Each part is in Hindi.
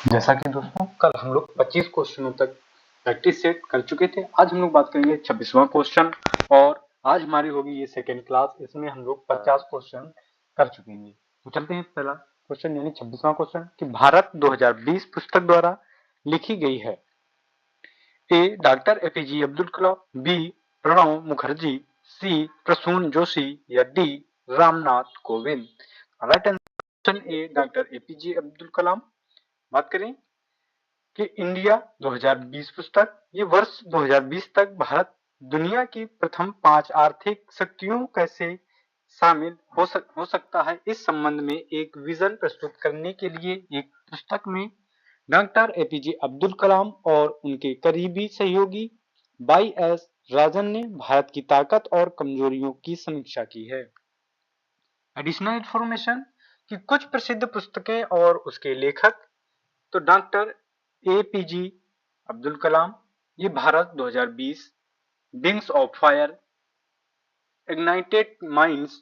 जैसा कि दोस्तों कल हम लोग 25 क्वेश्चनों तक प्रैक्टिस सेट कर चुके थे। आज हम लोग बात करेंगे 26वां क्वेश्चन और आज हमारी होगी ये सेकेंड क्लास। इसमें हम लोग 50 क्वेश्चन कर चुके हैं। तो चलते हैं पहला क्वेश्चन यानी 26वां क्वेश्चन कि भारत 2020 पुस्तक द्वारा लिखी गई है। A doctor APJ Abdul Kalam, B Pranab Mukherjee, C Prasoon Joshi या D Ramnath Kovind. Right answer A doctor APJ Abdul Kalam. बात करें कि इंडिया 2020 पुस्तक, ये वर्ष 2020 तक भारत दुनिया की प्रथम 5 आर्थिक शक्तियों कैसे शामिल हो सकता है, इस संबंध में एक विजन प्रस्तुत करने के लिए एक पुस्तक में डॉक्टर एपीजे अब्दुल कलाम और उनके करीबी सहयोगी वाई एस राजन ने भारत की ताकत और कमजोरियों की समीक्षा की है। एडिशनल इंफॉर्मेशन कि कुछ प्रसिद्ध पुस्तकें और उसके लेखक, तो डॉक्टर एपीजे अब्दुल कलाम, ये Bharat 2020, wings of fire, ignited minds,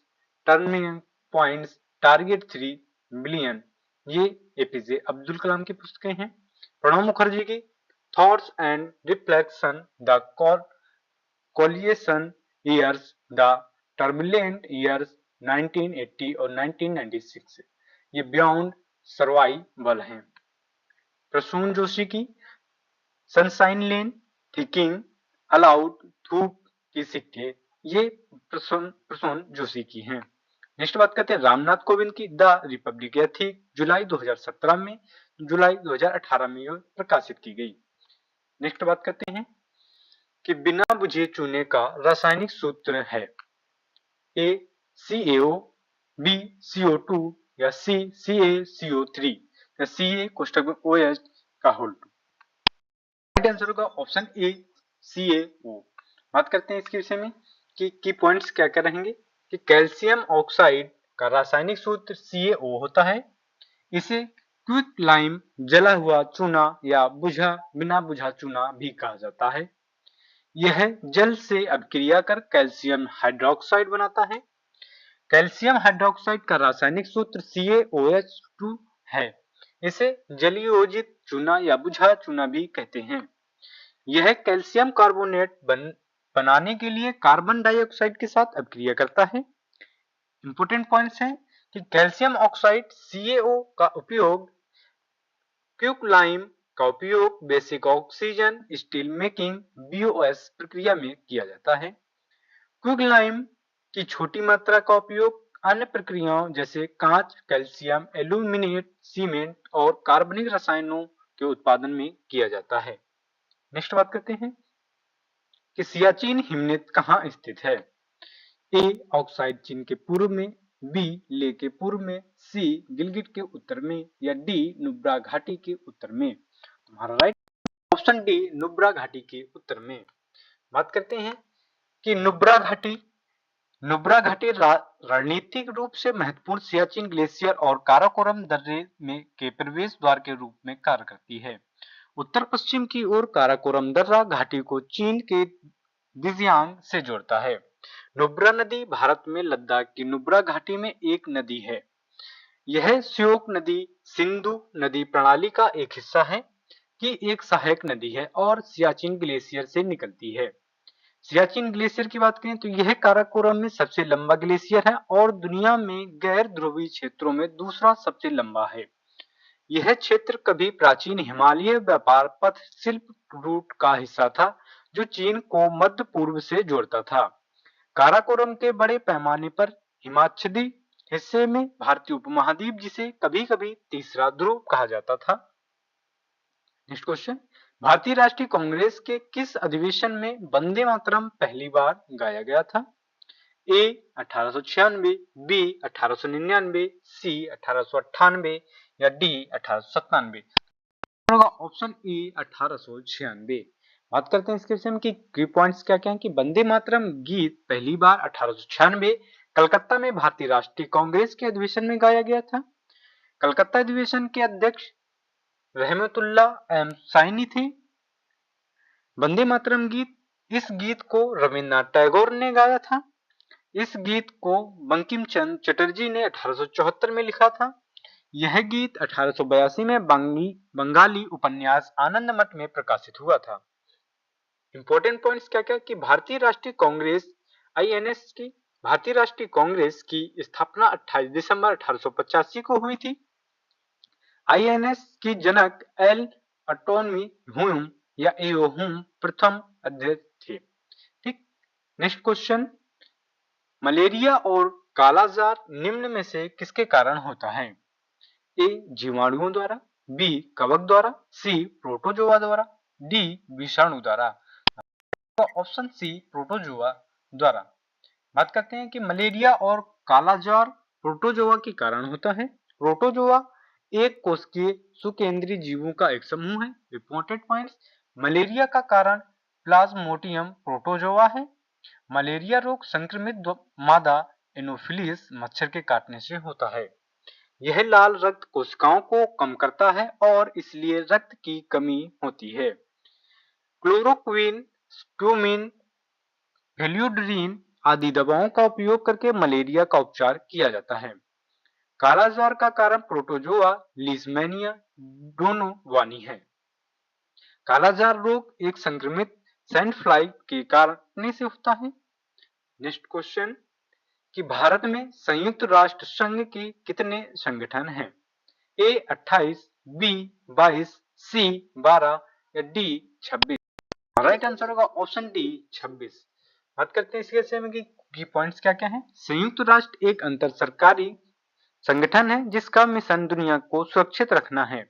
turning points, target 3 billion, ये एपीजे अब्दुल कलाम की पुस्तकें हैं। प्रणब मुखर्जी की thoughts and reflection, the coalition years, the turbulent years 1980 और 1996, ये बियॉन्ड सर्वाइवल हैं। प्रसून जोशी की सनशाइन लेन, थिंकिंग अलाउड, धूप की सिक्के, ये प्रसून जोशी की हैं। नेक्स्ट बात करते हैं रामनाथ कोविंद की द रिपब्लिक एथिक, जुलाई 2017 में, जुलाई 2018 में यह प्रकाशित की गई। नेक्स्ट बात करते हैं कि बिना बुझे चूने का रासायनिक सूत्र है। ए CaO, बी CO2 या सी CaCO3 या सी कोष्टक में OH का होल 2। राइट आंसर होगा ऑप्शन ए CaO। बात करते हैं इसके विषय में कि की पॉइंट्स क्या क्या रहेंगे कि कैल्शियम ऑक्साइड का रासायनिक सूत्र CaO होता है। इसे क्विक लाइम, जला हुआ चूना या बिना बुझा चूना भी कहा जाता है। यह जल से अभिक्रिया कर कैल्शियम हाइड्रोक्साइड बनाता है। कैल्शियम हाइड्रोक्साइड का रासायनिक सूत्र CaOH2 है। इसे जलीयोजित चूना या बुझा चूना भी कहते हैं। यह कैल्शियम कार्बोनेट बनाने के लिए कार्बन डाइऑक्साइड के साथ अभिक्रिया करता है। इंपोर्टेंट पॉइंट्स हैं कि कैल्शियम ऑक्साइड CaO का उपयोग, क्विक लाइम का उपयोग basic oxygen steel making BOS प्रक्रिया में किया जाता है। क्विक लाइम की छोटी मात्रा का उपयोग अन्य प्रक्रियाओं जैसे कांच, कैल्शियम एल्यूमिनेट, सीमेंट और कार्बनिक रसायनों के उत्पादन में किया जाता है। नेक्स्ट बात करते हैं कि सियाचिन हिमनद कहाँ स्थित है। ए ऑक्साइड चीन के पूर्व में, बी ले के पूर्व में, सी गिलगिट के उत्तर में या डी नुब्रा घाटी के उत्तर में। तुम्हारा राइट ऑप्शन डी नुब्रा घाटी के उत्तर में। बात करते हैं कि नुब्रा घाटी रणनीतिक रूप से महत्वपूर्ण सियाचिन ग्लेशियर और काराकोरम दर्रे में के प्रवेश द्वार के रूप में कार्य करती है। उत्तर पश्चिम की ओर काराकोरम दर्रा घाटी को चीन के दिजियांग से जोड़ता है। नुब्रा नदी भारत में लद्दाख की नुब्रा घाटी में एक नदी है। यह श्योक नदी सिंधु नदी प्रणाली का एक हिस्सा है कि एक सहायक नदी है और सियाचिन ग्लेशियर से निकलती है। सियाचिन ग्लेशियर की बात करें तो यह काराकोरम में सबसे लंबा ग्लेशियर है और दुनिया में गैर ध्रुवीय क्षेत्रों में दूसरा सबसे लंबा है। यह क्षेत्र कभी प्राचीन हिमालय व्यापार पथ सिल्क रूट का हिस्सा था जो चीन को मध्य पूर्व से जोड़ता था। काराकोरम के बड़े पैमाने पर हिमाच्छादित हिस्से में भारतीय उपमहाद्वीप, जिसे कभी कभी तीसरा ध्रुव कहा जाता था। नेक्स्ट क्वेश्चन, भारतीय राष्ट्रीय कांग्रेस के किस अधिवेशन में वंदे मातरम पहली बार गाया गया था। ए 1896, बी 1899, सी 1898 या डी 1897। Option A 1896। बात करते हैं इसके विषय में कि की पॉइंट्स क्या क्या हैं कि वंदे मातरम गीत पहली बार 1896 कलकत्ता में भारतीय राष्ट्रीय कांग्रेस के अधिवेशन में गाया गया था। कलकत्ता अधिवेशन के अध्यक्ष रहमतुल्ला एम साइनी थे। वंदे मातरम गीत, इस गीत को रविन्द्रनाथ टैगोर ने गाया था। इस गीत को बंकिम चंद्र चटर्जी ने 1874 में लिखा था। यह गीत 1882 में बंगाली उपन्यास आनंद मठ में प्रकाशित हुआ था। इंपॉर्टेंट पॉइंट्स क्या क्या कि भारतीय राष्ट्रीय कांग्रेस आईएनएस की भारतीय राष्ट्रीय कांग्रेस की स्थापना 28 दिसंबर 1885 को हुई थी। आईएनएस की जनक एल अटोनमी हुम या एओ हुम प्रथम अध्यक्ष थे। ठीक, नेक्स्ट क्वेश्चन, मलेरिया और कालाजार निम्न में से किसके कारण होता है? ए जीवाणुओं द्वारा, बी कवक द्वारा, सी प्रोटोजोआ द्वारा, डी विषाणु द्वारा। ऑप्शन सी प्रोटोजोआ द्वारा। बात करते हैं कि मलेरिया और कालाजार प्रोटोजोआ के कारण होता है। प्रोटोजोआ एक कोशिकीय सुकेंद्रीय जीवों का एक समूह है। इंपॉर्टेंट पॉइंट्स, मलेरिया का कारण प्लाज्मोडियम प्रोटोजोआ है। मलेरिया रोग संक्रमित मादा एनोफिलिस मच्छर के काटने से होता है। यह लाल रक्त कोशिकाओं को कम करता है और इसलिए रक्त की कमी होती है। क्लोरोक्विन, स्टूमिन, फेल्यूडरीन आदि दवाओं का उपयोग करके मलेरिया का उपचार किया जाता है। कालाजार का कारण प्रोटोजोआ लीशमैनिया दोनों वानी है। कालाजार रोग एक संक्रमित सैंड फ्लाई के काटने से होता है। नेक्स्ट क्वेश्चन कि भारत में संयुक्त राष्ट्र संघ के कितने संगठन हैं? ए 28, बी 22, सी 12 या डी 26। राइट आंसर होगा ऑप्शन डी 26। बात करते हैं इसके में की पॉइंट्स क्या क्या है। संयुक्त राष्ट्र एक अंतर सरकारी संगठन है जिसका मिशन दुनिया को सुरक्षित रखना है।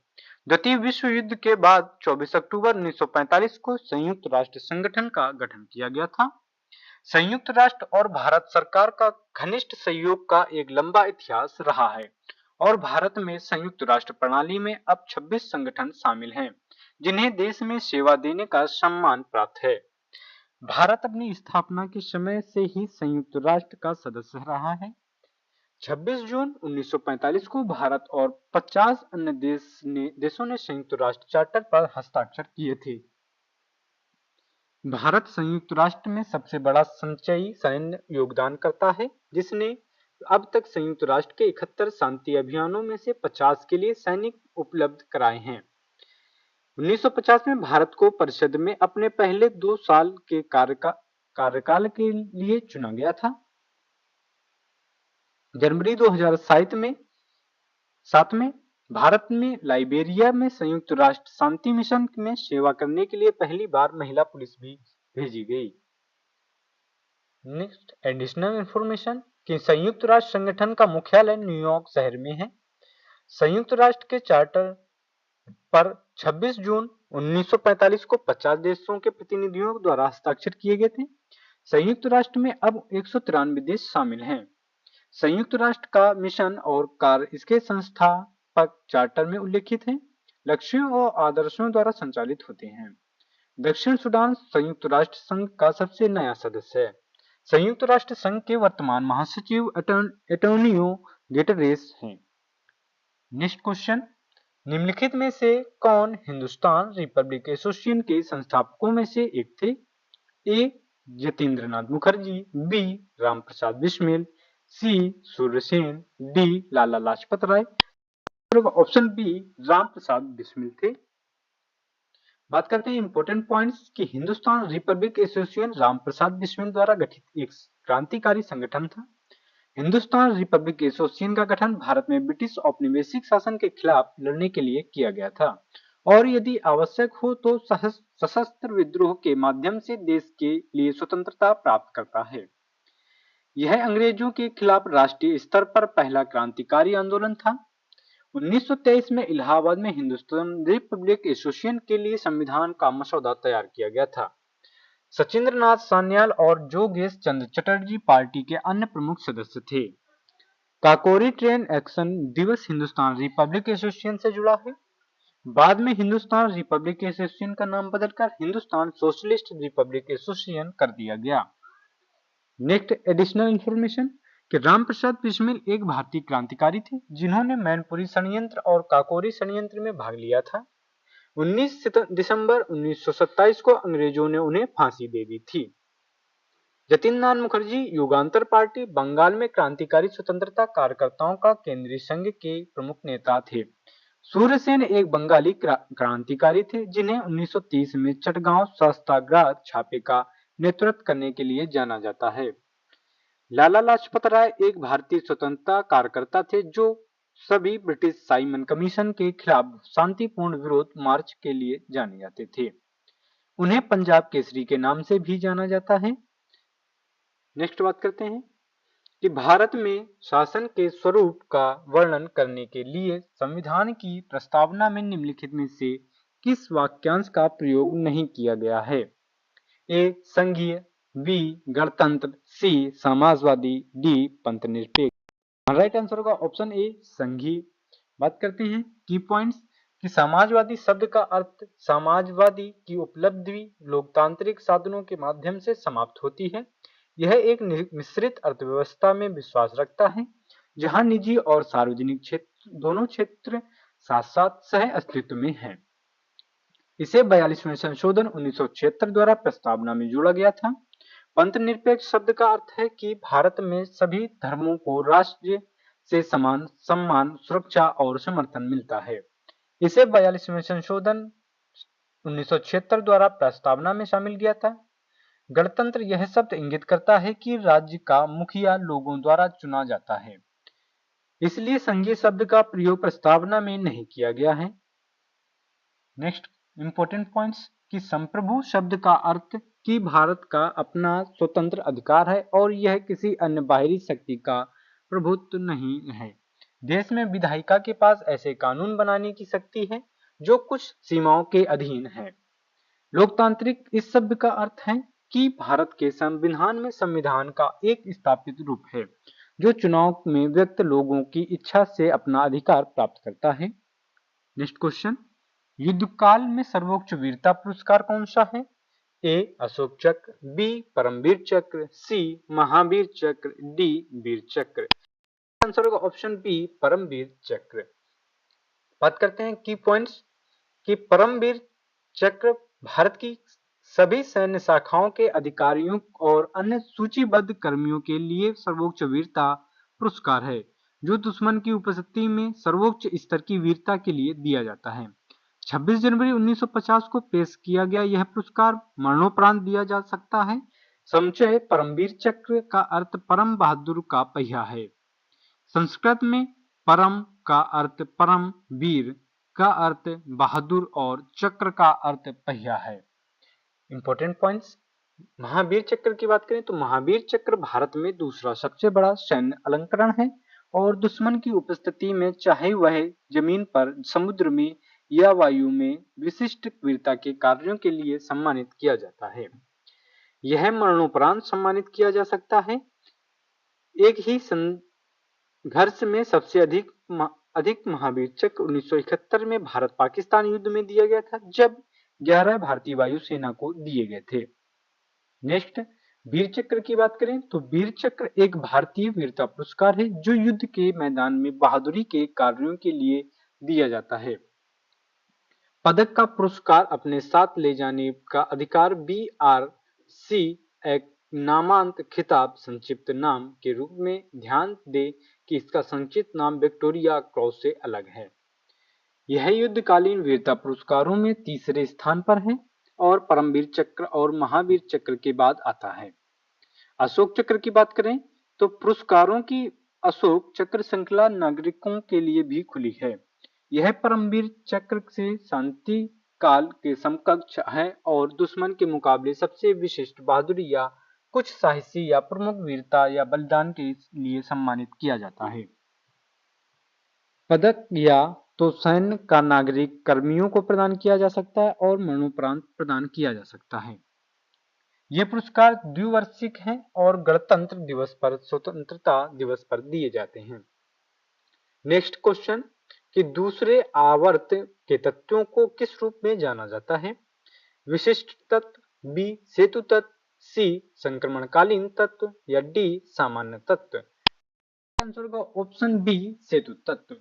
द्वितीय विश्व युद्ध के बाद 24 अक्टूबर 1945 को संयुक्त राष्ट्र संगठन का गठन किया गया था। संयुक्त राष्ट्र और भारत सरकार का घनिष्ठ सहयोग का एक लंबा इतिहास रहा है और भारत में संयुक्त राष्ट्र प्रणाली में अब 26 संगठन शामिल हैं जिन्हें देश में सेवा देने का सम्मान प्राप्त है। भारत अपनी स्थापना के समय से ही संयुक्त राष्ट्र का सदस्य रहा है। 26 जून 1945 को भारत और 50 अन्य देशों ने संयुक्त राष्ट्र चार्टर पर हस्ताक्षर किए थे। भारत संयुक्त राष्ट्र में सबसे बड़ा संचयी सैन्य योगदान करता है जिसने अब तक संयुक्त राष्ट्र के 71 शांति अभियानों में से 50 के लिए सैनिक उपलब्ध कराए हैं। 1950 में भारत को परिषद में अपने पहले 2 साल के कार्यकाल के लिए चुना गया था। जनवरी 2007 में भारत में लाइबेरिया में संयुक्त राष्ट्र शांति मिशन में सेवा करने के लिए पहली बार महिला पुलिस भी भेजी गई। नेक्स्ट एडिशनल इंफॉर्मेशन कि संयुक्त राष्ट्र संगठन का मुख्यालय न्यूयॉर्क शहर में है। संयुक्त राष्ट्र के चार्टर पर 26 जून 1945 को 50 देशों के प्रतिनिधियों द्वारा हस्ताक्षर किए गए थे। संयुक्त राष्ट्र में अब 193 देश शामिल हैं। संयुक्त राष्ट्र का मिशन और कार्य इसके संस्थापक चार्टर में उल्लेखित हैं। लक्ष्यों और आदर्शों द्वारा संचालित होते हैं। दक्षिण सूडान संयुक्त राष्ट्र संघ का सबसे नया सदस्य है। संयुक्त राष्ट्र संघ के वर्तमान महासचिव एंटोनियो गुटेरेस हैं। नेक्स्ट क्वेश्चन, निम्नलिखित में से कौन हिंदुस्तान रिपब्लिक एसोसिएशन के संस्थापकों में से एक थे? ए यतीन्द्रनाथ मुखर्जी, बी रामप्रसाद बिस्मिल, सी Surya Sen, D Lala Lajpat Rai. Option B Ramprasad Bismil थे। बात करते हैं इंपॉर्टेंट पॉइंट्स कि हिंदुस्तान रिपब्लिक एसोसिएशन रामप्रसाद बिस्मिल द्वारा गठित एक क्रांतिकारी संगठन था। हिंदुस्तान रिपब्लिक एसोसिएशन का गठन भारत में ब्रिटिश औपनिवेशिक शासन के खिलाफ लड़ने के लिए किया गया था और यदि आवश्यक हो तो सशस्त्र विद्रोह के माध्यम से देश के लिए स्वतंत्रता प्राप्त करता है। यह अंग्रेजों के खिलाफ राष्ट्रीय स्तर पर पहला क्रांतिकारी आंदोलन था। 1923 में इलाहाबाद में हिंदुस्तान रिपब्लिक एसोसिएशन के लिए संविधान का मसौदा तैयार किया गया था। सचिंद्रनाथ सान्याल और जोगेश चंद्र चटर्जी पार्टी के अन्य प्रमुख सदस्य थे। काकोरी ट्रेन एक्शन दिवस हिंदुस्तान रिपब्लिक एसोसिएशन से जुड़ा है। बाद में हिंदुस्तान रिपब्लिक एसोसिएशन का नाम बदलकर हिंदुस्तान सोशलिस्ट रिपब्लिक एसोसिएशन कर दिया गया। नेक्स्ट एडिशनल इंफॉर्मेशन कि रामप्रसाद बिस्मिल एक भारतीय क्रांतिकारी थे जिन्होंने मैनपुरी षड्यंत्र और काकोरी षड्यंत्र में भाग लिया था। 19 दिसंबर 1927 को अंग्रेजों ने उन्हें फांसी दे दी थी। जतिनलाल मुखर्जी युगांतर पार्टी बंगाल में क्रांतिकारी स्वतंत्रता कार्यकर्ताओं का केंद्रीय संघ के प्रमुख नेता थे। सूर्यसेन एक बंगाली क्रांतिकारी थे जिन्हें 1930 में चटगांव सत्याग्रह छापे का नेतृत्व करने के लिए जाना जाता है। लाला लाजपत राय एक भारतीय स्वतंत्रता कार्यकर्ता थे जो सभी ब्रिटिश साइमन कमीशन के खिलाफ शांतिपूर्ण विरोध मार्च के लिए जाने जाते थे। उन्हें पंजाब केसरी के नाम से भी जाना जाता है। नेक्स्ट बात करते हैं कि भारत में शासन के स्वरूप का वर्णन करने के लिए संविधान की प्रस्तावना में निम्नलिखित में से किस वाक्यांश का प्रयोग नहीं किया गया है? ए संघीय, बी गणतंत्र, सी समाजवादी, डी पंथनिरपेक्ष। राइट आंसर होगा ऑप्शन ए संघीय। बात करते हैं की पॉइंट्स कि समाजवादी शब्द का अर्थ समाजवादी की उपलब्धि लोकतांत्रिक साधनों के माध्यम से समाप्त होती है। यह एक मिश्रित अर्थव्यवस्था में विश्वास रखता है जहां निजी और सार्वजनिक क्षेत्र दोनों क्षेत्र साथ साथ सह अस्तित्व में हैं। इसे 42वें संशोधन 1976 द्वारा प्रस्तावना में जोड़ा गया था। पंथनिरपेक्ष शब्द का अर्थ है कि भारत में सभी धर्मों को राष्ट्र से समान सम्मान, सुरक्षा और समर्थन मिलता है। इसे 42वें संशोधन 1976 द्वारा प्रस्तावना में शामिल किया था। गणतंत्र यह शब्द इंगित करता है कि राज्य का मुखिया लोगों द्वारा चुना जाता है, इसलिए संघीय शब्द का प्रयोग प्रस्तावना में नहीं किया गया है। नेक्स्ट इंपॉर्टेंट पॉइंट्स कि संप्रभु शब्द का अर्थ कि भारत का अपना स्वतंत्र अधिकार है और यह किसी अन्य बाहरी शक्ति का प्रभुत्व नहीं है। देश में विधायिका के पास ऐसे कानून बनाने की शक्ति है जो कुछ सीमाओं के अधीन है। लोकतांत्रिक इस शब्द का अर्थ है कि भारत के संविधान में संविधान का एक स्थापित रूप है जो चुनाव में व्यक्त लोगों की इच्छा से अपना अधिकार प्राप्त करता है। नेक्स्ट क्वेश्चन, युद्धकाल में सर्वोच्च वीरता पुरस्कार कौन सा है? ए अशोक चक्र, बी परमवीर चक्र, सी महावीर चक्र, डी वीर चक्र। आंसर होगा ऑप्शन बी परमवीर चक्र। बात करते हैं की पॉइंट्स कि परमवीर चक्र भारत की सभी सैन्य शाखाओं के अधिकारियों और अन्य सूचीबद्ध कर्मियों के लिए सर्वोच्च वीरता पुरस्कार है जो दुश्मन की उपस्थिति में सर्वोच्च स्तर की वीरता के लिए दिया जाता है। 26 जनवरी 1950 को पेश किया गया यह पुरस्कार मरणोपरांत दिया जा सकता है। समुच्चय परमवीर चक्र का अर्थ परम बहादुर का पहिया है। संस्कृत में परम का अर्थ परम, वीर का अर्थ बहादुर और चक्र का अर्थ पहिया है। इंपॉर्टेंट पॉइंट्स, महावीर चक्र की बात करें तो महावीर चक्र भारत में दूसरा सबसे बड़ा सैन्य अलंकरण है और दुश्मन की उपस्थिति में चाहे वह जमीन पर, समुद्र में या वायु में विशिष्ट वीरता के कार्यों के लिए सम्मानित किया जाता है। यह मरणोपरांत सम्मानित किया जा सकता है। एक ही संघर्ष में सबसे अधिक महावीर चक्र 1971 में भारत पाकिस्तान युद्ध में दिया गया था जब 11 भारतीय वायुसेना को दिए गए थे। नेक्स्ट वीर चक्र की बात करें तो वीर चक्र एक भारतीय वीरता पुरस्कार है जो युद्ध के मैदान में बहादुरी के कार्यों के लिए दिया जाता है। पदक का पुरस्कार अपने साथ ले जाने का अधिकार BRC एक नामांत खिताब संक्षिप्त नाम के रूप में ध्यान दे कि इसका संक्षिप्त नाम विक्टोरिया क्रॉस से अलग है। यह युद्धकालीन वीरता पुरस्कारों में तीसरे स्थान पर है और परमवीर चक्र और महावीर चक्र के बाद आता है। अशोक चक्र की बात करें तो पुरस्कारों की अशोक चक्र श्रृंखला नागरिकों के लिए भी खुली है। यह परमवीर चक्र से शांति काल के समकक्ष है और दुश्मन के मुकाबले सबसे विशिष्ट बहादुरी या कुछ साहसी या प्रमुख वीरता या बलिदान के लिए सम्मानित किया जाता है। पदक या तो सैन्य का नागरिक कर्मियों को प्रदान किया जा सकता है और मरणोपरांत प्रदान किया जा सकता है। ये पुरस्कार द्विवार्षिक हैं और गणतंत्र दिवस पर, स्वतंत्रता दिवस पर दिए जाते हैं। नेक्स्ट क्वेश्चन कि दूसरे आवर्त के तत्वों को किस रूप में जाना जाता है? विशिष्ट तत्व, बी सेतु तत्व, सी संक्रमणकालीन तत्व या डी सामान्य तत्व। आंसर का ऑप्शन बी सेतु तत्व।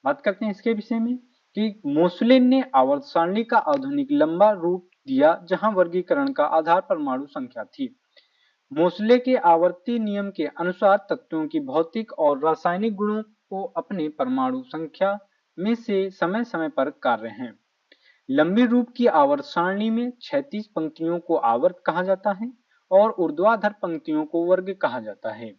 बात करते हैं इसके विषय में कि मोसलेन ने आवर्त सारणी का आधुनिक लंबा रूप दिया जहां वर्गीकरण का आधार परमाणु संख्या थी। मोसले के आवर्ती नियम के अनुसार तत्वों की भौतिक और रासायनिक गुणों को अपने परमाणु संख्या में से समय समय पर कार्य हैं। लंबी रूप की आवर्त सारणी में क्षैतिज पंक्तियों को आवर्त कहा जाता है और ऊर्ध्वाधर पंक्तियों को वर्ग कहा जाता है।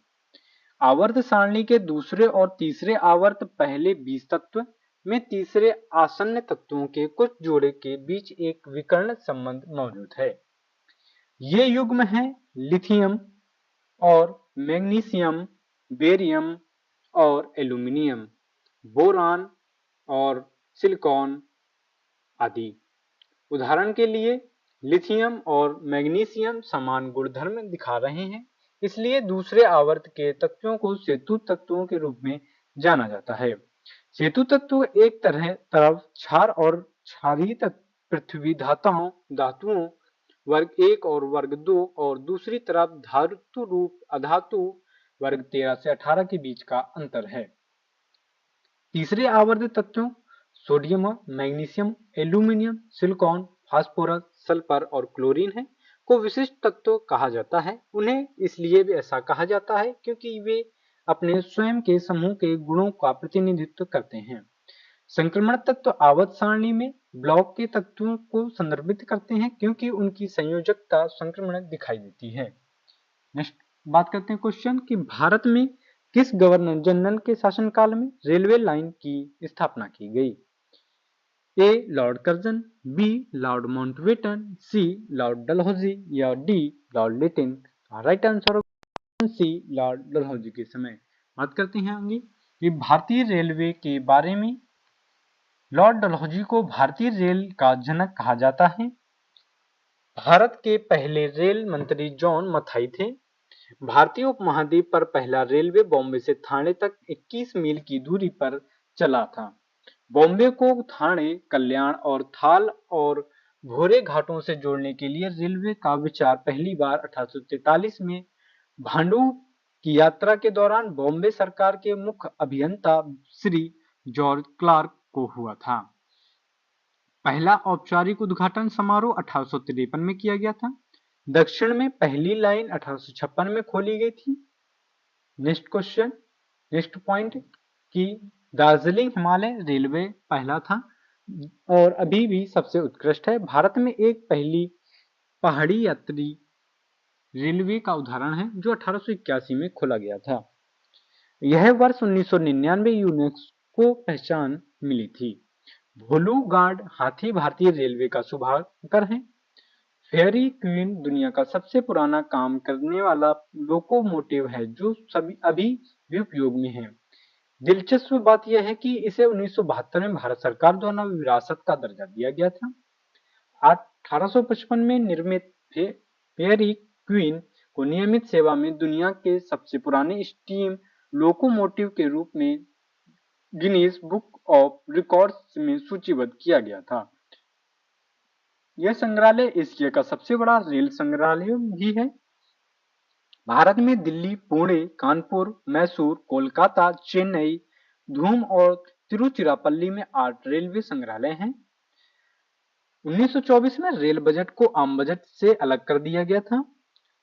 आवर्त सारणी के दूसरे और तीसरे आवर्त पहले 20 तत्व में तीसरे आसन्न तत्वों के कुछ जोड़े के बीच एक विकर्ण संबंध मौजूद है। ये युग्म हैं लिथियम और मैग्नीशियम, बेरियम और एल्यूमिनियम, बोरान और सिलिकॉन आदि। उदाहरण के लिए लिथियम और मैग्नीशियम समान गुणधर्म दिखा रहे हैं, इसलिए दूसरे आवर्त के तत्वों को सेतु तत्वों के रूप में जाना जाता है। सेतु तत्व एक तरफ क्षार और क्षारीय पृथ्वी धातुओं वर्ग 1 और वर्ग 2 और दूसरी तरफ धातु रूप अधातु वर्ग 13 से 18 के बीच का अंतर है। तीसरे आवर्त तत्वों sodium, magnesium, aluminium, silicon, phosphorus, sulphur और क्लोरीन है को विशिष्ट तत्व कहा जाता है। उन्हें इसलिए भी ऐसा कहा जाता है क्योंकि वे अपने स्वयं के समूह के गुणों का प्रतिनिधित्व करते हैं। संक्रमण तत्व आवर्त सारणी में ब्लॉक के तत्वों को संदर्भित करते हैं क्योंकि उनकी संयोजकता संक्रमण दिखाई देती है। नेक्स्ट बात करते हैं क्वेश्चन कि भारत में किस गवर्नर जनरल के शासनकाल में रेलवे लाइन की स्थापना की गई? A Lord Curzon, B Lord Mountbatten, C Lord Dalhousie या D Lord Lytton. Right answer C Lord Dalhousie के समय। बात करते हैं आगे कि भारतीय रेलवे के बारे में। लॉर्ड डलहौजी को भारतीय रेल का जनक कहा जाता है। भारत के पहले रेल मंत्री जॉन मथाई थे। भारतीय उपमहाद्वीप पर पहला रेलवे बॉम्बे से थाने तक 21 मील की दूरी पर चला था। बॉम्बे को थाने, कल्याण और थाल और भोरे घाटों से जोड़ने के लिए रेलवे का विचार पहली बार 1843 में भांडू की यात्रा के दौरान बॉम्बे सरकार के मुख्य अभियंता श्री जॉर्ज क्लार्क को हुआ था। पहला औपचारिक उद्घाटन समारोह 1853 में किया गया था। दक्षिण में पहली लाइन 1856 में खोली गई थी। नेक्स्ट क्वेश्चन, नेक्स्ट पॉइंट कि दार्जिलिंग हिमालय रेलवे पहला था और अभी भी सबसे उत्कृष्ट है। भारत में एक पहली पहाड़ी यात्री रेलवे का उदाहरण है जो 1881 में खोला गया था। यह वर्ष 1999 यूनेस्को पहचान मिली थी। भोलू गार्ड हाथी भारतीय रेलवे का शुभारंभकर है। फेयरी क्वीन दुनिया का सबसे पुराना काम करने वाला लोकोमोटिव है जो अभी भी उपयोग में है। दिलचस्प बात यह है कि इसे 1972 में भारत सरकार द्वारा विरासत का दर्जा दिया गया था। 1855 में निर्मित फेयरी क्वीन को नियमित सेवा में दुनिया के सबसे पुराने स्टीम लोकोमोटिव के रूप में गिनीज बुक ऑफ रिकॉर्ड्स में सूचीबद्ध किया गया था। यह संग्रहालय एशिया का सबसे बड़ा रेल संग्रहालय भी है। भारत में दिल्ली, पुणे, कानपुर, मैसूर, कोलकाता, चेन्नई, धूम और तिरुचिरापल्ली में 8 रेलवे संग्रहालय हैं। 1924 में रेल बजट को आम बजट से अलग कर दिया गया था।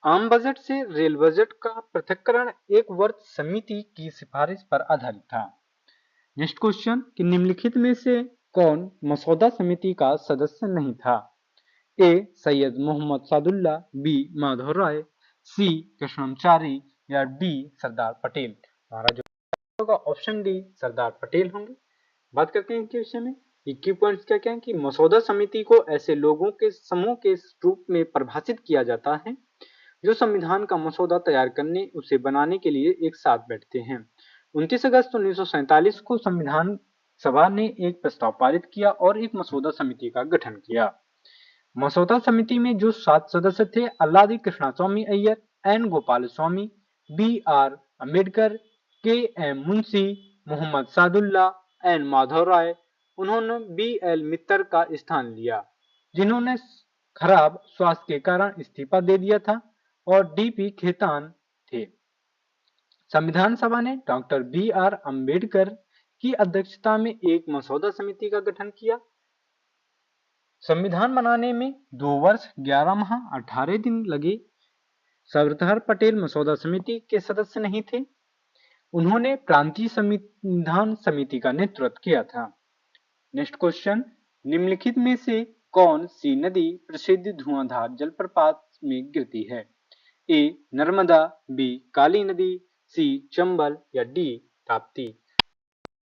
आम बजट से रेल बजट का पृथक्करण एक वर्ग समिति की सिफारिश पर आधारित था। नेक्स्ट क्वेश्चन कि निम्नलिखित में से कौन मसौदा समिति का सदस्य नहीं था? ए सैयद मोहम्मद सादुल्ला, बी माधव राय, सी कृष्णमाचारी या डी सरदार पटेल। हमारा जो होगा ऑप्शन डी सरदार पटेल होंगे। बात करते हैं इनके विषय में। की पॉइंट्स क्या क्या है कि मसौदा समिति को ऐसे लोगों के समूह के रूप में परिभाषित किया जाता है जो संविधान का मसौदा तैयार करने उसे बनाने के लिए एक साथ बैठते हैं। 29 अगस्त 1947 को संविधान सभा ने एक प्रस्ताव पारित किया और एक मसौदा समिति का गठन किया। मसौदा समिति में जो 7 सदस्य थे Alladi Krishnaswamy Iyer, N Gopalaswami, B R Ambedkar, K M Munshi, Mohammad Saadulla, N Madhav Rau. उन्होंने बी एल मित्तर का स्थान लिया जिन्होंने खराब स्वास्थ्य के कारण इस्तीफा दे दिया था, और डी पी खेतान थे। संविधान सभा ने डॉक्टर बी आर अम्बेडकर की अध्यक्षता में एक मसौदा समिति का गठन किया। संविधान बनाने में 2 वर्ष 11 माह 18 दिन लगे। सरदार पटेल मसौदा समिति के सदस्य नहीं थे। उन्होंने प्रांतीय संविधान समिति का नेतृत्व किया था। नेक्स्ट क्वेश्चन, निम्नलिखित में से कौन सी नदी प्रसिद्ध धुआंधार जलप्रपात में गिरती है? ए नर्मदा, बी काली नदी, सी चंबल या डी ताप्ती।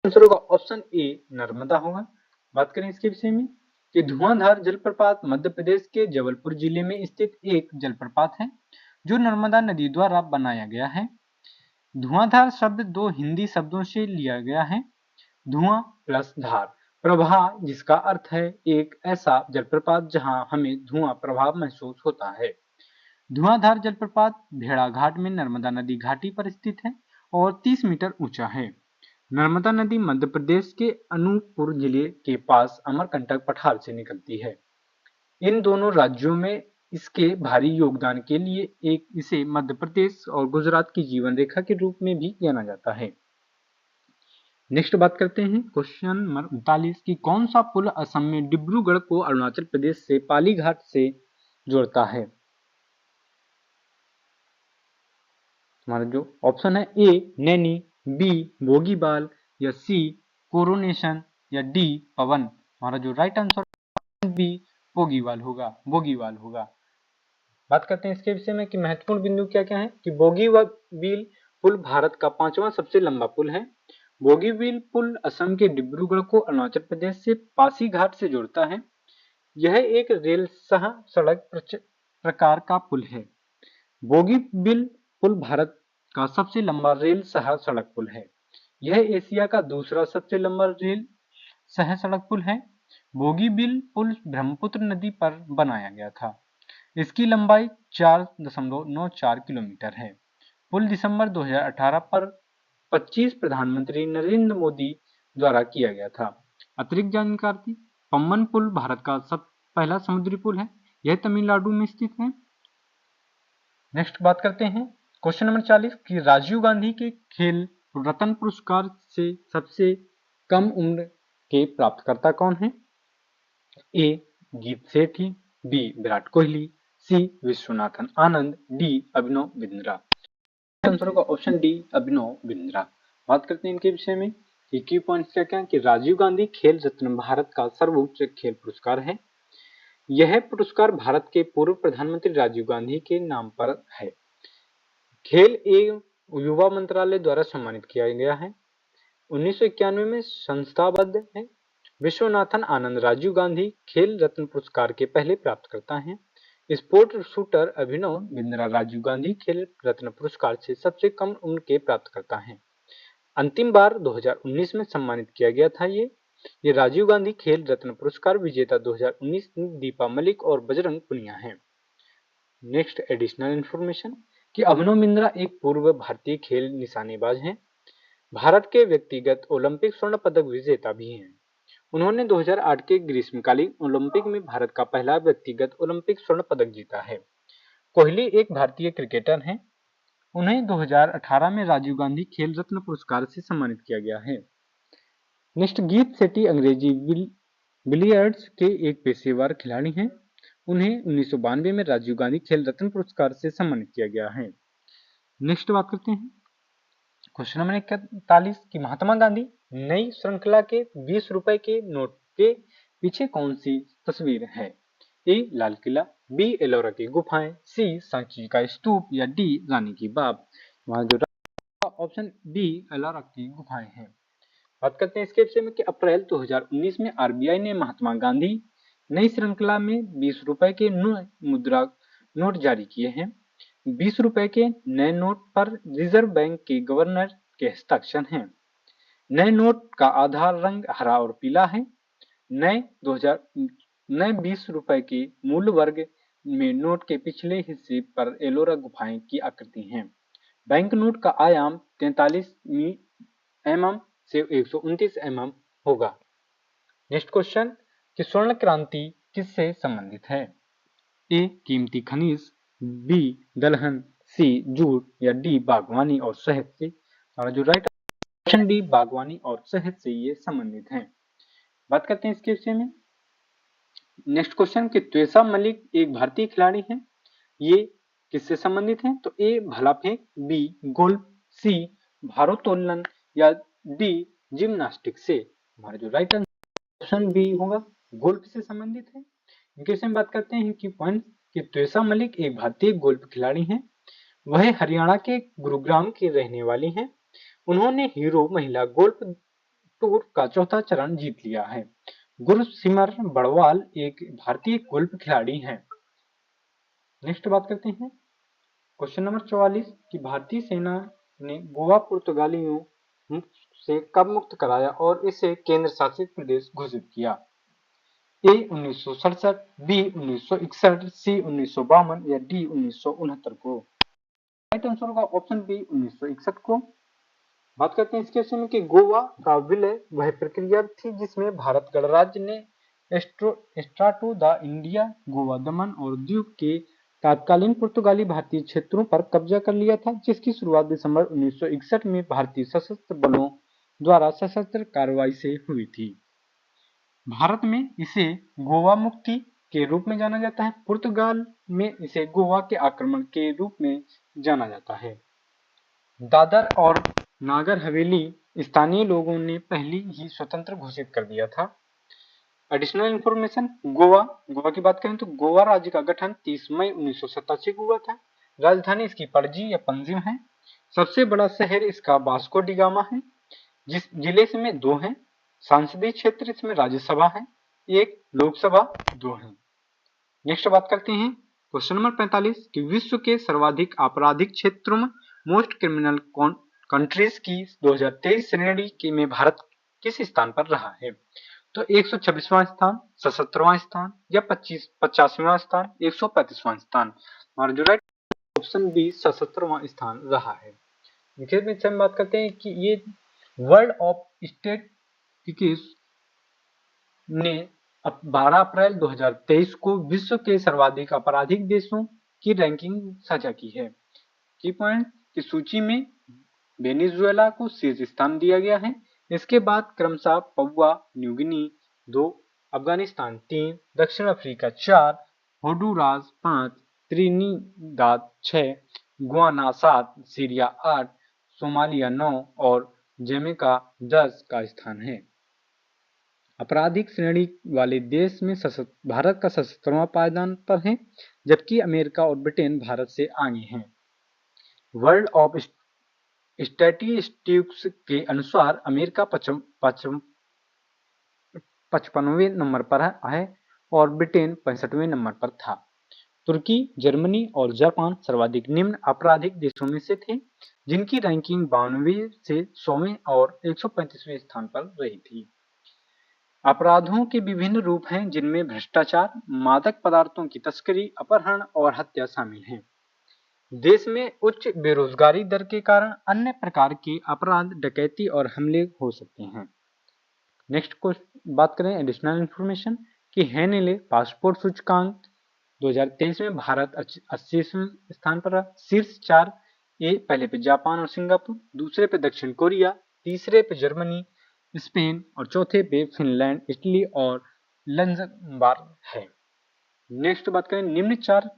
आंसर होगा ऑप्शन ए नर्मदा होगा। बात करें इसके विषय में कि धुआंधार जलप्रपात मध्य प्रदेश के जबलपुर जिले में स्थित एक जलप्रपात है जो नर्मदा नदी द्वारा बनाया गया है। धुआंधार शब्द दो हिंदी शब्दों से लिया गया है, धुआं प्लस धार, प्रवाह, जिसका अर्थ है एक ऐसा जलप्रपात जहां हमें धुआं प्रभाव महसूस होता है। धुआंधार जलप्रपात भेड़ाघाट में नर्मदा नदी घाटी पर स्थित है और 30 मीटर ऊंचा है। नर्मदा नदी मध्य प्रदेश के अनूपपुर जिले के पास अमरकंटक पठार से निकलती है। इन दोनों राज्यों में इसके भारी योगदान के लिए इसे मध्य प्रदेश और गुजरात की जीवन रेखा के रूप में भी जाना जाता है। नेक्स्ट बात करते हैं क्वेश्चन नंबर 39 की कौन सा पुल असम में डिब्रूगढ़ को अरुणाचल प्रदेश से पालीघाट से जोड़ता है? हमारा जो ऑप्शन है ए नैनी, बी बोगीबाल या सी कोरोनेशन या डी पवन। हमारा जो राइट आंसर बी बोगीबाल होगा। बात करते हैं इसके विषय में कि महत्वपूर्ण बिंदु क्या क्या है कि बोगीबील पुल भारत का 5वां सबसे लंबा पुल है। बोगीबील पुल असम के डिब्रूगढ़ को अरुणाचल प्रदेश से पासीघाट से जोड़ता है। यह एक रेल सह सड़क प्रकार का पुल है। बोगीबील पुल भारत का सबसे लंबा रेल सह सड़क पुल है। यह एशिया का दूसरा सबसे लंबा रेल सह सड़क पुल है। बोगीबील पुल ब्रह्मपुत्र नदी पर बनाया गया था। इसकी लंबाई 4.94 किलोमीटर है। पुल दिसंबर 2018 पर 25 प्रधानमंत्री नरेंद्र मोदी द्वारा किया गया था। अतिरिक्त जानकारी, पम्बन पुल भारत का पहला समुद्री पुल है। यह तमिलनाडु में स्थित है। नेक्स्ट बात करते हैं क्वेश्चन नंबर 40 कि राजीव गांधी के खेल रत्न पुरस्कार से सबसे कम उम्र के प्राप्तकर्ता कौन है? ए गीत सेठी, बी विराट कोहली, सी विश्वनाथन आनंद, डी अभिनव बिंद्रा। आंसर होगा ऑप्शन डी अभिनव बिंद्रा। बात करते हैं इनके विषय में की पॉइंट्स क्या क्या कि राजीव गांधी खेल रत्न भारत का सर्वोच्च खेल पुरस्कार है। यह पुरस्कार भारत के पूर्व प्रधानमंत्री राजीव गांधी के नाम पर है। खेल एवं युवा मंत्रालय द्वारा सम्मानित किया गया है। 1991 में संस्थाबद्ध है। विश्वनाथन आनंद राजीव गांधी खेल रत्न पुरस्कार के पहले प्राप्तकर्ता हैं। स्पोर्ट शूटर अभिनव बिंद्रा राजीव गांधी खेल रत्न पुरस्कार से सबसे कम उम्र के प्राप्तकर्ता हैं। अंतिम बार 2019 में सम्मानित किया गया था। ये राजीव गांधी खेल रत्न पुरस्कार विजेता 2019 दीपा मलिक और बजरंग पुनिया हैं। नेक्स्ट एडिशनल इंफॉर्मेशन कि अभिनव बिंद्रा एक पूर्व भारतीय खेल निशानेबाज हैं। भारत के व्यक्तिगत ओलंपिक स्वर्ण पदक विजेता भी हैं। उन्होंने 2008 के ग्रीष्मकालीन ओलंपिक में भारत का पहला व्यक्तिगत ओलंपिक स्वर्ण पदक जीता है। कोहली एक भारतीय क्रिकेटर हैं। उन्हें 2018 में राजीव गांधी खेल रत्न पुरस्कार से सम्मानित किया गया है। नेक्स्ट गीत सेठी अंग्रेजी बिलियर्ड्स के एक पेशेवर खिलाड़ी हैं। उन्हें 1992 में राजीव गांधी खेल रत्न पुरस्कार से सम्मानित किया गया है। नेक्स्ट बात करते हैं क्वेश्चन नंबर 41 कि महात्मा गांधी नई श्रृंखला के 20 रुपए के नोट के पीछे कौन सी तस्वीर है? ए लाल किला, बी एलोरा की गुफाएं, सी सांची का स्तूप या डी रानी की बाग। वहां जो ऑप्शन बी एलोरा की गुफाएं हैं। बात करते हैं इसके विषय में कि अप्रैल 2019 में आरबीआई ने महात्मा गांधी नई श्रृंखला में 20 रुपए के मुद्रा नोट जारी किए हैं। 20 रुपए के नए नोट पर रिजर्व बैंक के गवर्नर के हस्ताक्षर हैं। नए नोट का आधार रंग हरा और पीला है। नए 20 रुपए के मूल वर्ग में नोट के पिछले हिस्से पर एलोरा गुफाएं की आकृति है। बैंक नोट का आयाम 43 mm से 129 mm होगा। नेक्स्ट क्वेश्चन कि स्वर्ण क्रांति किससे संबंधित है? ए कीमती खनिज, बी दलहन, सी जूट या डी बागवानी और शहद से। और जो राइट ऑप्शन डी बागवानी और शहद से ये संबंधित हैं। बात करते हैं इसके विषय में नेक्स्ट क्वेश्चन कि त्वेषा मलिक एक भारतीय खिलाड़ी हैं। ये किससे संबंधित हैं? तो ए भाला फेंक, बी गोल्फ, सी भारोत्तोलन या डी जिम्नास्टिक से। हमारा जो राइट आंसर ऑप्शन बी होगा, गोल्फ से संबंधित है। इनके विषय में बात करते हैं कि पॉइंट कि त्वेषा मलिक एक भारतीय गोल्फ खिलाड़ी हैं। वह हरियाणा के गुरुग्राम की रहने वाली हैं। उन्होंने हीरो महिला गोल्फ टूर का चौथा चरण जीत लिया है। गुरसिमर बड़वाल एक भारतीय गोल्फ खिलाड़ी हैं। नेक्स्ट बात करते हैं क्वेश्चन नंबर 44 कि भारतीय सेना ने गोवा पुर्तगालियों से कब मुक्त कराया और इसे केंद्र शासित प्रदेश घोषित किया? ए 1967, बी 1961, सी 1952 या डी 1969 को। राइट आंसर होगा ऑप्शन बी 1961 को। बात करते हैं इसके विषय में कि गोवा का विलय वह प्रक्रिया थी जिसमें भारत गणराज्य ने स्ट्राटो द इंडिया, गोवा, दमन और दीव के तत्कालीन पुर्तगाली भारतीय क्षेत्रों पर कब्जा कर लिया था, जिसकी शुरुआत दिसंबर 1961 में भारतीय सशस्त्र बलों द्वारा सशस्त्र कार्रवाई से हुई थी। भारत में इसे गोवा मुक्ति के रूप में जाना जाता है। पुर्तगाल में इसे गोवा के आक्रमण के रूप में जाना जाता है। दादर और नागर हवेली स्थानीय लोगों ने पहले ही स्वतंत्र घोषित कर दिया था। एडिशनल इंफॉर्मेशन, गोवा की बात करें तो गोवा राज्य का गठन 30 मई 1987 को हुआ था। राजधानी इसकी पणजी या पंजिम है। सबसे बड़ा शहर इसका वास्को डी गामा है। जिस जिले में 2 हैं। संसदीय क्षेत्र इसमें राज्यसभा है, 1 लोकसभा 2 है। नेक्स्ट बात करते हैं क्वेश्चन नंबर 45 कि विश्व के सर्वाधिक आपराधिक क्षेत्रों में मोस्ट क्रिमिनल कंट्रीज की 2023 श्रेणी में भारत किस स्थान पर रहा है? तो 126वां स्थान, 77वां स्थान या 50वां स्थान, 135वां स्थान। हमारा जो राइट ऑप्शन बी 77वां स्थान रहा है। इनके विषय में बात करते हैं कि ये वर्ल्ड ऑफ स्टैटिस्टिक्स ने 12 अप्रैल 2023 को विश्व के सर्वाधिक आपराधिक देशों की रैंकिंग साझा की है। की पॉइंट की सूची में वेनेजुएला को शीर्ष स्थान दिया गया है। इसके बाद क्रमशः पपुआ न्यू गिनी 2, अफगानिस्तान 3, दक्षिण Africa 4, Honduras 5, Trinidad 6, Guyana 7, Syria 8, Somalia 9 और जमैका 10 का स्थान है। आपराधिक श्रेणी वाले देश में भारत का 77वां पायदान पर है, जबकि अमेरिका और ब्रिटेन भारत से आगे हैं। वर्ल्ड ऑफ स्टैटिस्टिक्स के अनुसार अमेरिका 55वें नंबर पर है और ब्रिटेन 65वें नंबर पर था। तुर्की, जर्मनी और जापान सर्वाधिक निम्न आपराधिक देशों में से थे, जिनकी रैंकिंग 92वें से 100वें और 135वें स्थान पर रही थी। अपराधों के विभिन्न रूप हैं, जिनमें भ्रष्टाचार, मादक पदार्थों की तस्करी, अपहरण और हत्या शामिल हैं। देश में उच्च बेरोजगारी दर के कारण अन्य प्रकार के अपराध, डकैती और हमले हो सकते हैं। नेक्स्ट बात करें एडिशनल इंफॉर्मेशन कि हेनेले पासपोर्ट सूचकांक 2023 में भारत 80वें स्थान पर रहा। शीर्ष 4 पहले पे जापान और सिंगापुर, दूसरे पे दक्षिण कोरिया, तीसरे पे जर्मनी, स्पेन और चौथे पे फिनलैंड, इटली और लग्जमबर्ग है। नेक्स्ट बात करें निम्न 4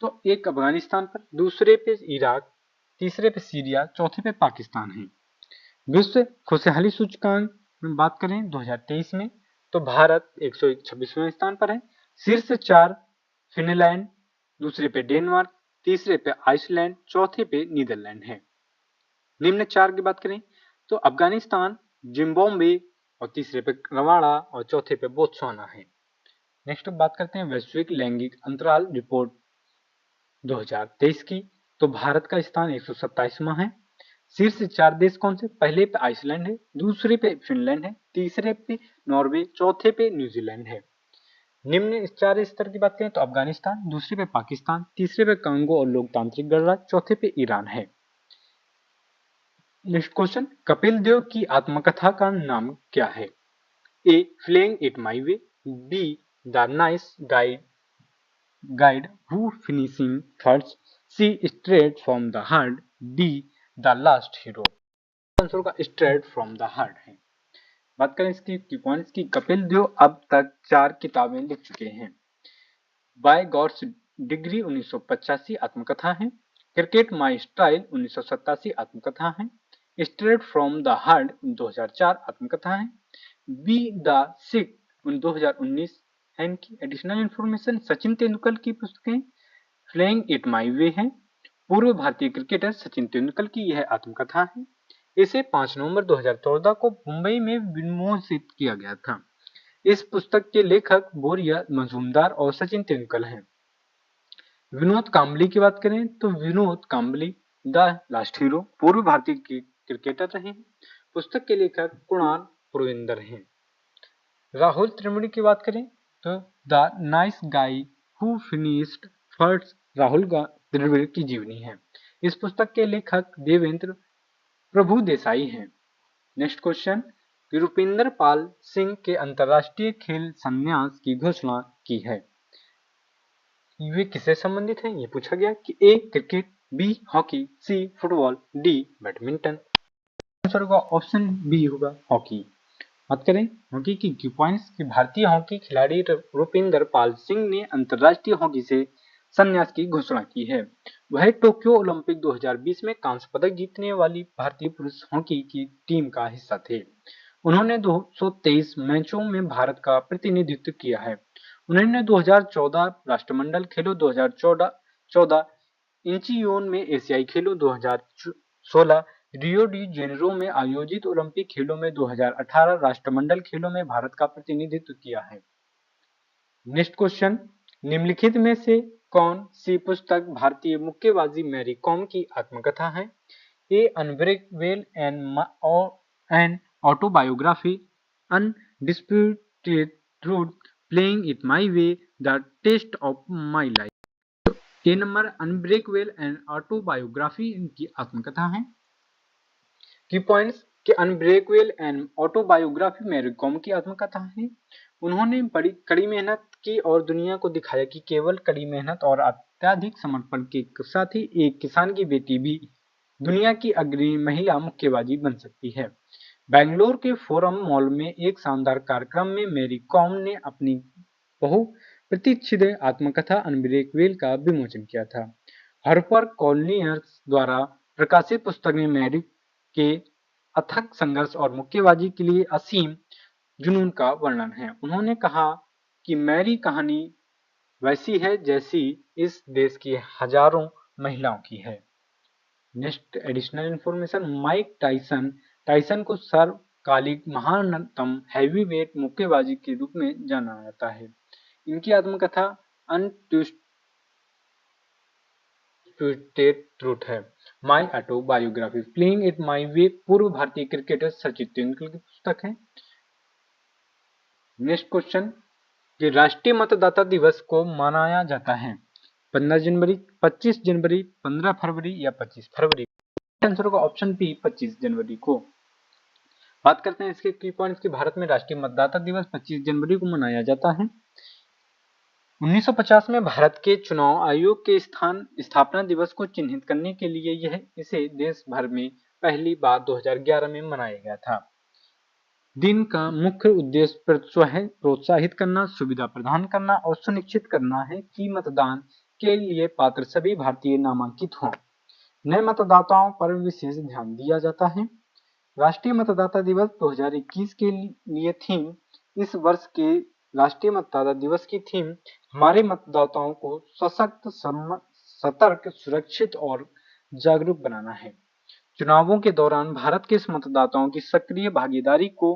तो 1 अफगानिस्तान पर, दूसरे पे इराक, तीसरे पे सीरिया, चौथे पे पाकिस्तान है। विश्व खुशहाली सूचकांक में बात करें 2023 में तो भारत 126वें स्थान पर है। शीर्ष 4 फिनलैंड, दूसरे पे डेनमार्क, तीसरे पे आइसलैंड, चौथे पे नीदरलैंड है। निम्न 4 की बात करें तो अफगानिस्तान, जिम्बाब्वे और तीसरे पे रवांडा और चौथे पे बोत्सवाना है। नेक्स्ट बात करते हैं वैश्विक लैंगिक अंतराल रिपोर्ट 2023 की तो भारत का स्थान 127वां है। शीर्ष 4 देश कौन से? पहले पे आइसलैंड है, दूसरे पे फिनलैंड है, तीसरे पे नॉर्वे, चौथे पे न्यूजीलैंड है। निम्न 4 स्तर की बात करें तो अफगानिस्तान, दूसरे पे पाकिस्तान, तीसरे पे कांगो और लोकतांत्रिक गणराज्य, चौथे पे ईरान है। नेक्स्ट क्वेश्चन कपिल देव की आत्मकथा का नाम क्या है? A flying it my way, B the nice guide who finishing first, C straight from the heart, D the last hero. Answer का स्ट्रेट फ्रॉम द हार्ट है। बात करें इसकी की पॉइंट्स की कपिल देव अब तक 4 किताबें लिख चुके हैं। बाय गॉड्स डिग्री 1985 आत्मकथा है। क्रिकेट माई स्टाइल 1987 आत्मकथा है। स्ट्रेट फ्रॉम द हार्ट 2004 आत्मकथा है। बी द सिक 2019 है इनकी एडिशनल इंफॉर्मेशन। सचिन तेंदुलकर की पुस्तकें प्लेइंग इट माई वे है। पूर्व भारतीय क्रिकेटर सचिन तेंदुलकर की यह आत्मकथा है। इसे 5 नवंबर 2014 को मुंबई में विमोचित किया गया था। इस पुस्तक के लेखक बोरिया मजूमदार और सचिन तेंदुलकर हैं। विनोद कांबली की बात करें तो Vinod Kambli the last hero पूर्व भारतीय क्रिकेटर रहे हैं। पुस्तक के लेखक कुणाल पुरविंदर हैं। राहुल त्रिवेदी की बात करें तो the nice guy who finished first Rahul Trivedi की जीवनी है। इस पुस्तक के लेखक देवेंद्र प्रभु देसाई हैं। नेक्स्ट क्वेश्चन, रुपिंदर पाल सिंह के अंतरराष्ट्रीय खेल संन्यास की घोषणा की है। वे किससे संबंधित हैं? ये पूछा गया कि A cricket, B hockey, C football, D badminton. Answer होगा ऑप्शन बी होगा हॉकी। बात करें हॉकी की की पॉइंट्स की भारतीय हॉकी खिलाड़ी रुपिंदर पाल सिंह ने अंतरराष्ट्रीय हॉकी से संन्यास की घोषणा की है। वह टोक्यो ओलंपिक 2020 में कांस्य पदक जीतने वाली भारतीय पुरुष हॉकी की टीम का हिस्सा थे। उन्होंने 223 मैचों में भारत का प्रतिनिधित्व किया है। उन्होंने 2014 राष्ट्रमंडल खेलों 2014 इंचियोन में एशियाई खेलों 2016 रियो डी जेनेरो में आयोजित ओलंपिक खेलों में 2018 राष्ट्रमंडल खेलों में भारत का प्रतिनिधित्व किया है। नेक्स्ट क्वेश्चन, निम्नलिखित में से कौन सी पुस्तक भारतीय मुक्केबाजी मैरी कॉम की आत्मकथा है? A unbreakable and autobiography, undisputed truth, playing it my way, the test of my life. A number unbreakable and autobiography इनकी आत्मकथा है। की पॉइंट्स कि unbreakable and autobiography Mary Kom की आत्मकथा है। उन्होंने बड़ी कड़ी मेहनत की और दुनिया को दिखाया कि केवल कड़ी मेहनत और अत्यधिक समर्पण के साथ ही एक किसान की बेटी भी दुनिया की अग्रणी महिला मुक्केबाजी बन सकती है। बेंगलोर के फोरम मॉल में एक शानदार कार्यक्रम में मैरी कॉम ने अपनी बहुप्रतीक्षित आत्मकथा अनब्रेकेबल का विमोचन किया था। हार्पर कॉलियर्स द्वारा प्रकाशित पुस्तक में मैरी के अथक संघर्ष और मुक्केबाजी के लिए असीम जुनून का वर्णन है। उन्होंने कहा कि मेरी कहानी वैसी है जैसी इस देश की हजारों महिलाओं की है। Next additional information, Mike Tyson को सर्वकालिक महानतम हैवीवेट मुक्केबाजी के रूप में जाना जाता है। इनकी आत्मकथा अनट्विस्टेड ट्रूथ है। My autobiography, playing it my way पूर्व भारतीय क्रिकेटर सचिन तेंदुलकर की पुस्तक है। नेक्स्ट क्वेश्चन, कि राष्ट्रीय मतदाता दिवस को मनाया जाता है 15 जनवरी, 25 जनवरी, 15 फरवरी या 25 फरवरी। आंसर होगा ऑप्शन बी 25 जनवरी को। बात करते हैं इसके की पॉइंट्स की भारत में राष्ट्रीय मतदाता दिवस 25 जनवरी को मनाया जाता है। 1950 में भारत के चुनाव आयोग के स्थापना दिवस को चिन्हित करने के लिए इसे देश भर में पहली बार 2011 में मनाया गया था। दिन का मुख्य उद्देश्य प्रोत्साहित करना, सुविधा प्रदान करना और सुनिश्चित करना है कि मतदान के लिए पात्र सभी भारतीय नामांकित हों। नए मतदाताओं पर विशेष ध्यान दिया जाता है। राष्ट्रीय मतदाता दिवस 2021 के लिए थीम, इस वर्ष के राष्ट्रीय मतदाता दिवस की थीम हमारे मतदाताओं को सशक्त, सतर्क, सुरक्षित और जागरूक बनाना है। चुनावों के दौरान भारत के मतदाताओं की सक्रिय भागीदारी को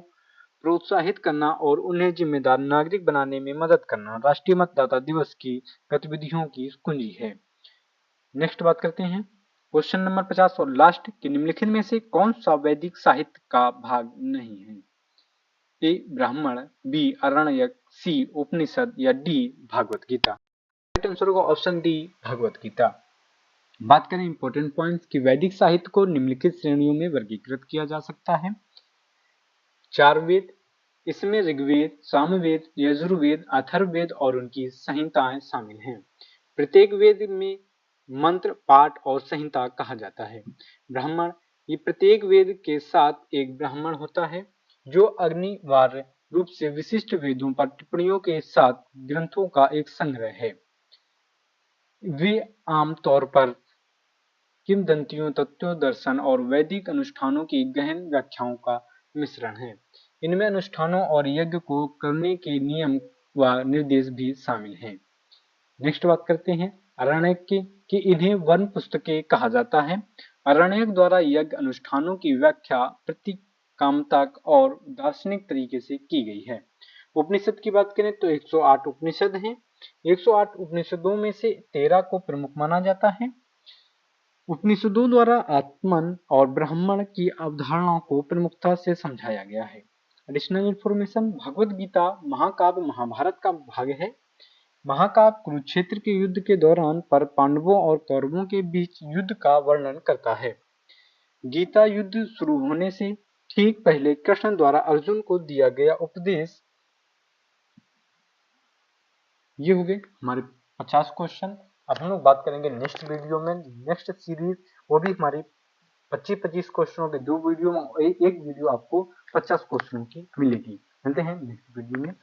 प्रोत्साहित करना और उन्हें जिम्मेदार नागरिक बनाने में मदद करना राष्ट्रीय मतदाता दिवस की गतिविधियों की कुंजी है। नेक्स्ट बात करते हैं क्वेश्चन नंबर 50 और लास्ट, कि निम्नलिखित में से कौन सा वैदिक साहित्य का भाग नहीं है? ए ब्राह्मण, बी आरण्यक, सी उपनिषद या D Bhagavad Gita. Right answer होगा ऑप्शन डी भागवत गीता। बात करें इंपॉर्टेंट पॉइंट्स की वैदिक साहित्य को निम्नलिखित श्रेणियों में वर्गीकृत किया जा सकता है। 4 वेद, इसमें ऋग्वेद, सामवेद, यजुर्वेद, अथर्ववेद और उनकी संहिताएं शामिल हैं। प्रत्येक वेद में मंत्र, पाठ और संहिता कहा जाता है। ब्राह्मण, ये प्रत्येक वेद के साथ एक ब्राह्मण होता है जो अनिवार्य रूप से विशिष्ट वेदों पर टिप्पणियों के साथ ग्रंथों का एक संग्रह है। वे आमतौर पर किंवदंतियों, तत्वों, दर्शन और वैदिक अनुष्ठानों की गहन व्याख्याओं का मिश्रण है। इनमें अनुष्ठानों और यज्ञ को करने के नियम व निर्देश भी शामिल हैं। नेक्स्ट बात करते हैं आरण्यक की कि इन्हें वन पुस्तकें कहा जाता है। आरण्यक द्वारा यज्ञ अनुष्ठानों की व्याख्या प्रतीकात्मक और दार्शनिक तरीके से की गई है। उपनिषद की बात करें तो 108 उपनिषद हैं। 108 उपनिषदों में से 13 को प्रमुख माना जाता है। उपनिषदों द्वारा आत्मन और ब्राह्मण की अवधारणाओं को प्रमुखता से समझाया गया है। एडिशनल इंफॉर्मेशन, भगवद गीता महाकाव्य महाभारत का भाग है। महाकाव्य कुरुक्षेत्र के युद्ध के दौरान पर पांडवों और कौरवों के बीच युद्ध का वर्णन करता है। गीता युद्ध शुरू होने से ठीक पहले कृष्ण द्वारा अर्जुन को दिया गया उपदेश। ये हो गए हमारे 50 क्वेश्चन। अब हम लोग बात करेंगे नेक्स्ट वीडियो में, नेक्स्ट सीरीज, वो भी हमारी 25-25 क्वेश्चनों के 2 वीडियो में एक वीडियो आपको 50 क्वेश्चनों की मिलेगी। मिलते हैं नेक्स्ट वीडियो में।